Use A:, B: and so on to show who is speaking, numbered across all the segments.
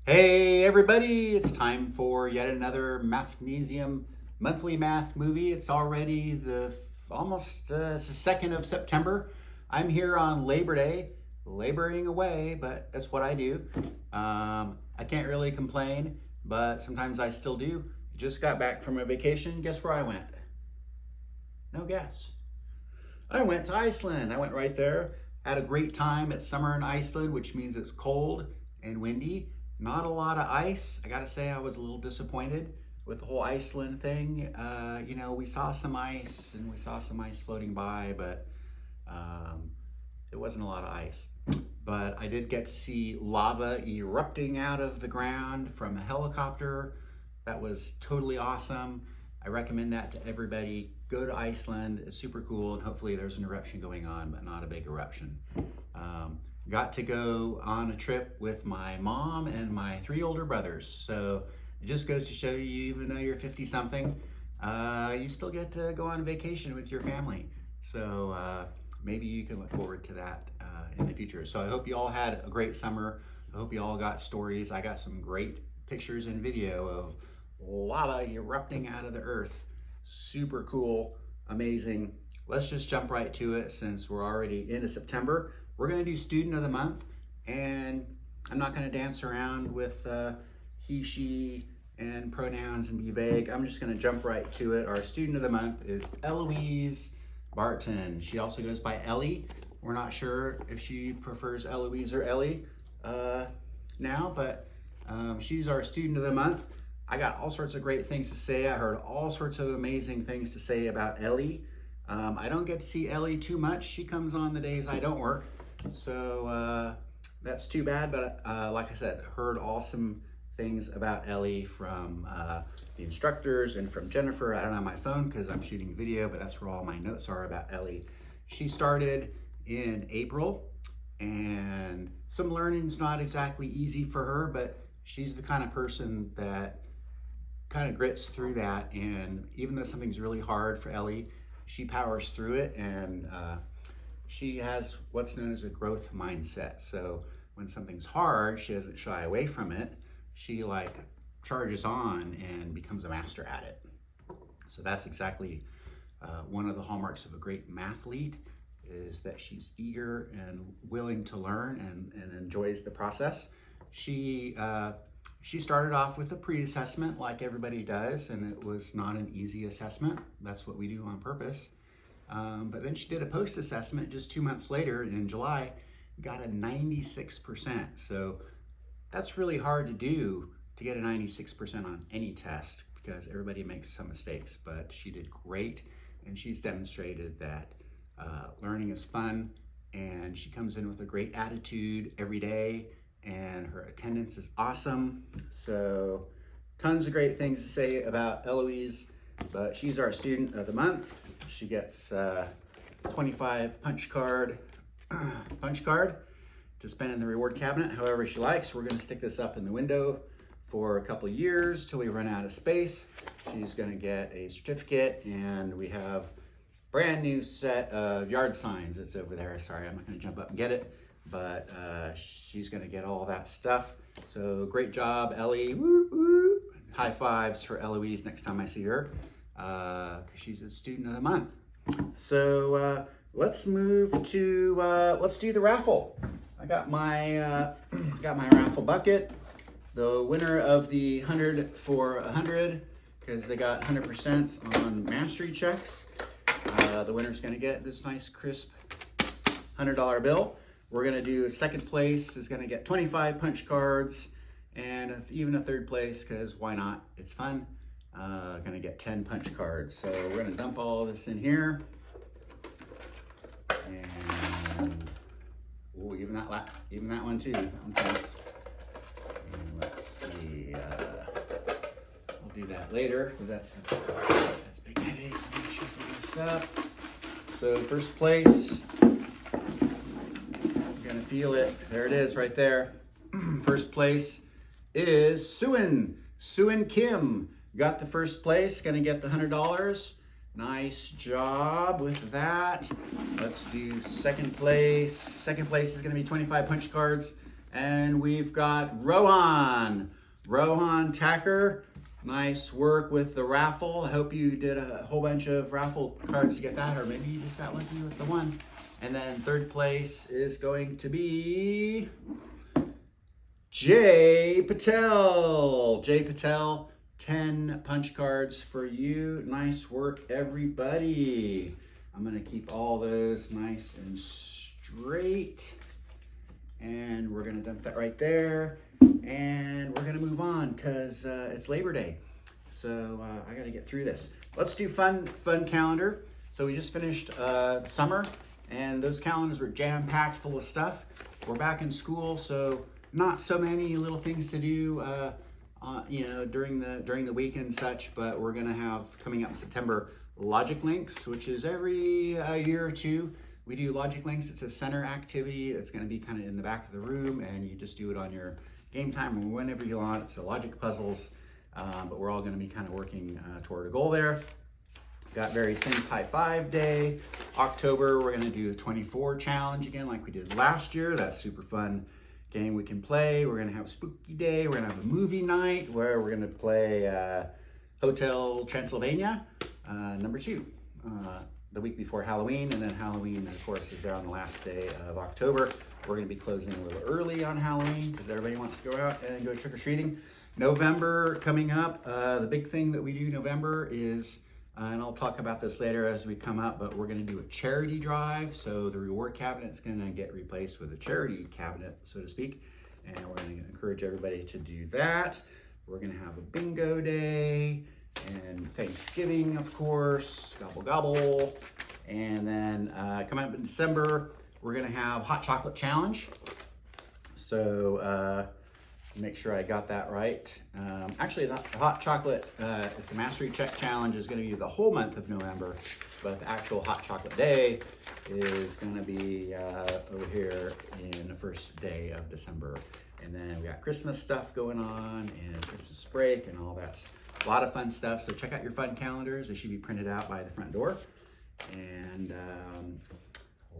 A: Hey everybody, it's time for yet another Mathnasium monthly math movie. It's already almost it's the 2nd of September. I'm here on Labor Day, laboring away, but that's what I do. I can't really complain, but sometimes I still do. Just got back from a vacation. Guess where I went? No guess. I went to Iceland. I went right there. Had a great time. It's summer in Iceland, which means it's cold and windy. Not a lot of ice. I gotta say I was a little disappointed with the whole Iceland thing. We saw some ice and we saw some ice floating by, but it wasn't a lot of ice. But I did get to see lava erupting out of the ground from a helicopter. That was totally awesome. I recommend that to everybody. Go to Iceland, it's super cool, and hopefully there's an eruption going on, but not a big eruption. Got to go on a trip with my mom and my 3 older brothers. So it just goes to show you, even though you're 50 something, you still get to go on vacation with your family. So maybe you can look forward to that in the future. So I hope you all had a great summer. I hope you all got stories. I got some great pictures and video of lava erupting out of the earth. Super cool, amazing. Let's just jump right to it since we're already into September. We're gonna do student of the month, and I'm not gonna dance around with he, she, and pronouns and be vague. I'm just gonna jump right to it. Our student of the month is Eloise Barton. She also goes by Ellie. We're not sure if she prefers Eloise or Ellie now, but she's our student of the month. I got all sorts of great things to say. I heard all sorts of amazing things to say about Ellie. I don't get to see Ellie too much. She comes on the days I don't work. So that's too bad, but like I said, heard awesome things about Ellie from the instructors and from Jennifer. I don't have my phone because I'm shooting video, but that's where all my notes are about Ellie. She started in April, and some learning's not exactly easy for her, but she's the kind of person that kind of grits through that, and even though something's really hard for Ellie, she powers through it, and she has what's known as a growth mindset. So when something's hard, she doesn't shy away from it. She charges on and becomes a master at it. So that's exactly one of the hallmarks of a great mathlete, is that she's eager and willing to learn and enjoys the process. She started off with a pre-assessment like everybody does, and it was not an easy assessment. That's what we do on purpose. But then she did a post-assessment just 2 months later in July, got a 96%. So that's really hard to do, to get a 96% on any test, because everybody makes some mistakes, but she did great, and she's demonstrated that learning is fun, and she comes in with a great attitude every day, and her attendance is awesome. So tons of great things to say about Eloise, but she's our student of the month. She gets 25 punch card to spend in the reward cabinet however she likes. We're going to stick this up in the window for a couple years till we run out of space. She's going to get a certificate, and we have brand new set of yard signs. It's over there. Sorry, I'm not going to jump up and get it, but she's going to get all that stuff. So great job, Ellie. Woo, woo. High fives for Eloise next time I see her, because she's a student of the month. So let's move to let's do the raffle. I got my raffle bucket. The winner of the 100 for 100, because they got 100% on mastery checks. The winner's going to get this nice crisp $100 bill. We're going to do second place is going to get 25 punch cards, and even a third place, because why not? It's fun. Going to get 10 punch cards. So we're going to dump all this in here. And ooh, even that one too. That one counts. And let's see. We'll do that later. That's a big headache. Let me shuffle this up. So first place. Feel it. There it is right there. First place is Suin Kim. Got the first place, gonna get the $100. Nice job with that. Let's do second place. Second place is gonna be 25 punch cards, And we've got Rohan Tacker. Nice work with the raffle. I hope you did a whole bunch of raffle cards to get that, or maybe you just got lucky with the one. And then third place is going to be Jay Patel. Jay Patel, 10 punch cards for you. Nice work, everybody. I'm gonna keep all those nice and straight. And we're gonna dump that right there. And we're gonna move on because it's Labor Day. So I gotta get through this. Let's do fun calendar. So we just finished summer and those calendars were jam-packed full of stuff. We're back in school, so not so many little things to do during the week and such, but we're gonna have coming up in September Logic Links, which is every year or two. We do Logic Links. It's a center activity that's going to be kind of in the back of the room, and you just do it on your game time or whenever you want. It's a logic puzzles, but we're all going to be kind of working toward a goal there. Got Various Things High Five Day. October, we're going to do a 24 challenge again like we did last year. That's super fun game we can play. We're going to have Spooky Day. We're going to have a movie night where we're going to play Hotel Transylvania, number 2. The week before Halloween, and then Halloween, of course, is there on the last day of October. We're going to be closing a little early on Halloween because everybody wants to go out and go trick-or-treating. November coming up. The big thing that we do November is, and I'll talk about this later as we come up, but we're going to do a charity drive. So the reward cabinet's going to get replaced with a charity cabinet, so to speak, and we're going to encourage everybody to do that. We're going to have a bingo day, and Thanksgiving, of course, gobble gobble. And then coming up in December, we're gonna have Hot Chocolate Challenge. So make sure I got that right. Actually, the Hot Chocolate, it's the Mastery Check Challenge is gonna be the whole month of November, but the actual Hot Chocolate Day is gonna be over here in the first day of December. And then we got Christmas stuff going on and Christmas break and all that's a lot of fun stuff. So check out your fun calendars. They should be printed out by the front door. And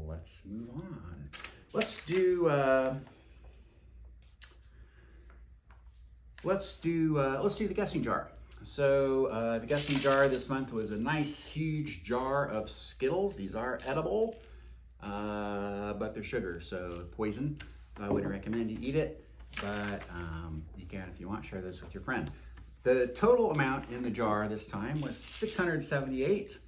A: let's move on. Let's do the guessing jar. So the guessing jar this month was a nice huge jar of Skittles. These are edible, but they're sugar, so poison. I wouldn't recommend you eat it, but you can if you want. Share this with your friend. The total amount in the jar this time was 678,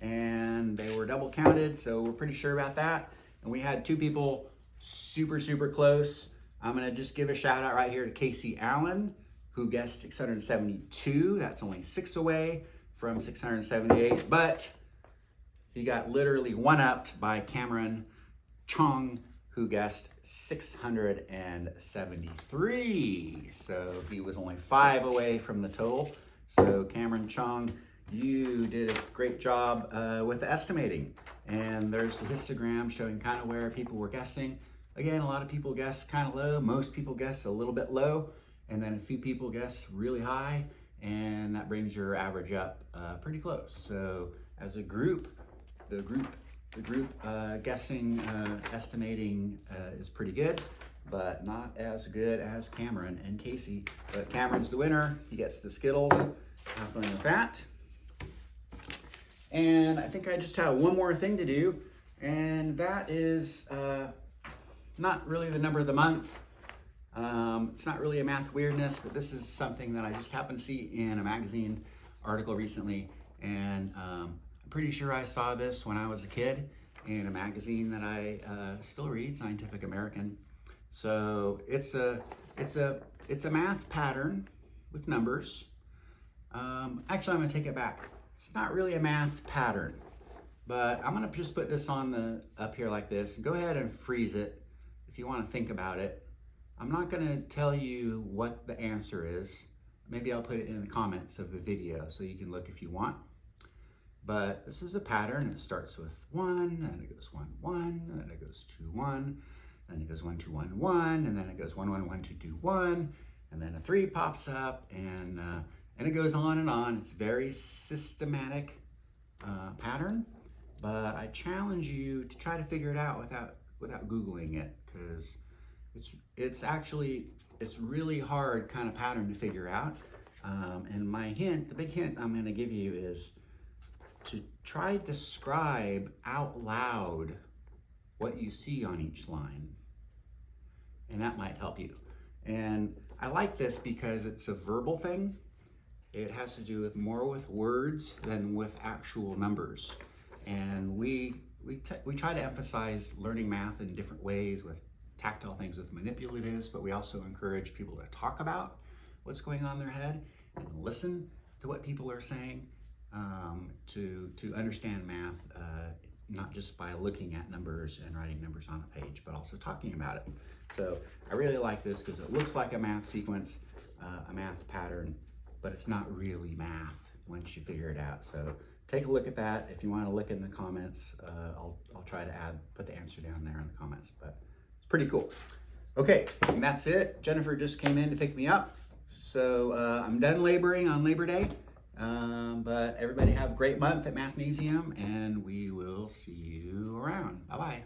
A: and they were double counted, so we're pretty sure about that. And we had 2 people super close. I'm gonna just give a shout out right here to Casey Allen, who guessed 672. That's only 6 away from 678, but he got literally one-upped by Cameron Chong, who guessed 673. So he was only 5 away from the total. So Cameron Chong, you did a great job with the estimating. And there's the histogram showing kind of where people were guessing. Again, a lot of people guess kind of low. Most people guess a little bit low. And then a few people guess really high. And that brings your average up pretty close. So as a group, the group guessing, estimating is pretty good, but not as good as Cameron and Casey. But Cameron's the winner. He gets the Skittles. Have fun with that. And I think I just have one more thing to do, and that is not really the number of the month. It's not really a math weirdness, but this is something that I just happened to see in a magazine article recently, and I'm pretty sure I saw this when I was a kid in a magazine that I still read, Scientific American. So it's a math pattern with numbers. Actually, I'm gonna take it back. It's not really a math pattern, but I'm gonna just put this on up here like this. Go ahead and freeze it if you want to think about it. I'm not gonna tell you what the answer is. Maybe I'll put it in the comments of the video so you can look if you want. But this is a pattern. It starts with 1, and it goes 1, 1, and then it goes 2, 1, then it goes 1, 2, 1, 1, and then it goes 1, 1, 1, 2, 2, 1, and then a 3 pops up, and it goes on and on. It's a very systematic pattern, but I challenge you to try to figure it out without Googling it, because it's really hard kind of pattern to figure out. And my hint, the big hint I'm going to give you is to try to describe out loud what you see on each line. And that might help you. And I like this because it's a verbal thing. It has to do more with words than with actual numbers. And we try to emphasize learning math in different ways with tactile things, with manipulatives, but we also encourage people to talk about what's going on in their head and listen to what people are saying, to understand math, not just by looking at numbers and writing numbers on a page, but also talking about it. So I really like this because it looks like a math sequence, a math pattern, but it's not really math once you figure it out. So take a look at that. If you want to look in the comments, I'll try to put the answer down there in the comments, but it's pretty cool. Okay, and that's it. Jennifer just came in to pick me up. So I'm done laboring on Labor Day, but everybody have a great month at Mathnasium, and we will see you around. Bye-bye.